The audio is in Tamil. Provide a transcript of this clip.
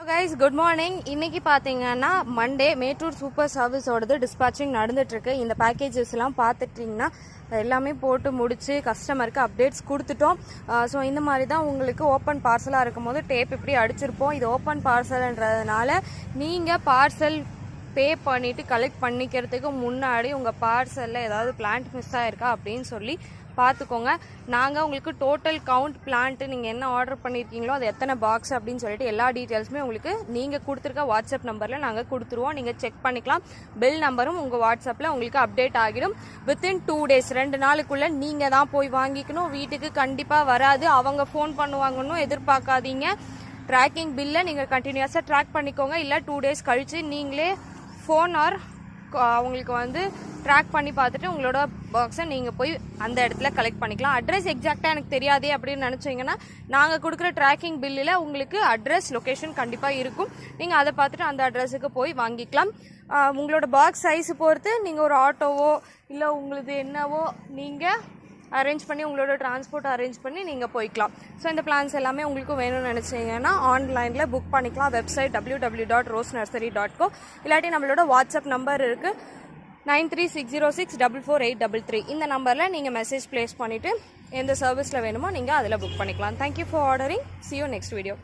Guys good morning. இன்னைக்கு பார்த்தீங்கன்னா மண்டே மேட்டூர் சூப்பர் சர்வீஸோடது டிஸ்பேச்சிங் நடந்துட்டுருக்கு. இந்த பேக்கேஜஸ் எல்லாம் பார்த்துட்டிங்கன்னா எல்லாமே போட்டு முடிச்சு கஸ்டமருக்கு அப்டேட்ஸ் கொடுத்துட்டோம். ஸோ இந்த மாதிரி தான் உங்களுக்கு ஓப்பன் பார்சலாக இருக்கும் போது டேப் இப்படி அடிச்சிருப்போம். இது ஓப்பன் பார்சல்ன்றதுனால நீங்கள் பார்சல் பே பண்ணிவிட்டு கலெக்ட் பண்ணிக்கிறதுக்கு முன்னாடி உங்கள் பார்சலில் ஏதாவது பிளான்ட் மிஸ் ஆகிருக்கா அப்படின்னு சொல்லி பார்த்துக்கோங்க. நாங்கள் உங்களுக்கு டோட்டல் கவுண்ட் பிளான்ட்டு நீங்கள் என்ன ஆர்டர் பண்ணியிருக்கீங்களோ அது எத்தனை பாக்ஸ் அப்படின்னு சொல்லிட்டு எல்லா டீட்டெயில்ஸுமே உங்களுக்கு நீங்கள் கொடுத்துருக்க வாட்ஸ்அப் நம்பரில் நாங்கள் கொடுத்துருவோம். நீங்கள் செக் பண்ணிக்கலாம். பில் நம்பரும் உங்கள் வாட்ஸ்அப்பில் உங்களுக்கு அப்டேட் ஆகிடும். வித்தின் 2 days 2 நாளுக்குள்ளே நீங்கள் தான் போய் வாங்கிக்கணும். வீட்டுக்கு கண்டிப்பாக வராது. அவங்க ஃபோன் பண்ணுவாங்கன்னு எதிர்பார்க்காதீங்க. ட்ராக்கிங் பில்லை நீங்கள் கண்டினியூஸாக ட்ராக் பண்ணிக்கோங்க. இல்லை 2 days கழித்து நீங்களே ஃபோன் ஆர் அவங்களுக்கு வந்து ட்ராக் பண்ணி பார்த்துட்டு உங்களோட பாக்ஸை நீங்கள் போய் அந்த இடத்துல கலெக்ட் பண்ணிக்கலாம். அட்ரஸ் எக்ஸாக்டாக எனக்கு தெரியாதே அப்படின்னு நினச்சிங்கன்னா நாங்கள் கொடுக்குற ட்ராக்கிங் பில்லில் உங்களுக்கு அட்ரஸ் லொக்கேஷன் கண்டிப்பாக இருக்கும். நீங்கள் அதை பார்த்துட்டு அந்த அட்ரஸுக்கு போய் வாங்கிக்கலாம். உங்களோட பாக்ஸ் சைஸு பொறுத்து நீங்கள் ஒரு ஆட்டோவோ இல்லை உங்களுக்கு என்னவோ நீங்கள் அரேஞ்ச் பண்ணி உங்களோட டிரான்ஸ்போர்ட் அரேஞ்ச் பண்ணி நீங்கள் போய்க்கலாம். ஸோ இந்த பிளான்ஸ் எல்லாமே உங்களுக்கு வேணும்னு நினச்சிங்கன்னா ஆன்லைனில் புக் பண்ணிக்கலாம். வெப்சைட் www.rosenursery.co இல்லாட்டி நம்மளோட வாட்ஸ்அப் நம்பர் இருக்குது 9360644833. இந்த நம்பரில் நீங்கள் மெசேஜ் ப்ளேஸ் பண்ணிவிட்டு எந்த சர்வீஸில் வேணுமோ நீங்கள் அதில் புக் பண்ணிக்கலாம். Thank you for ordering. see you next video.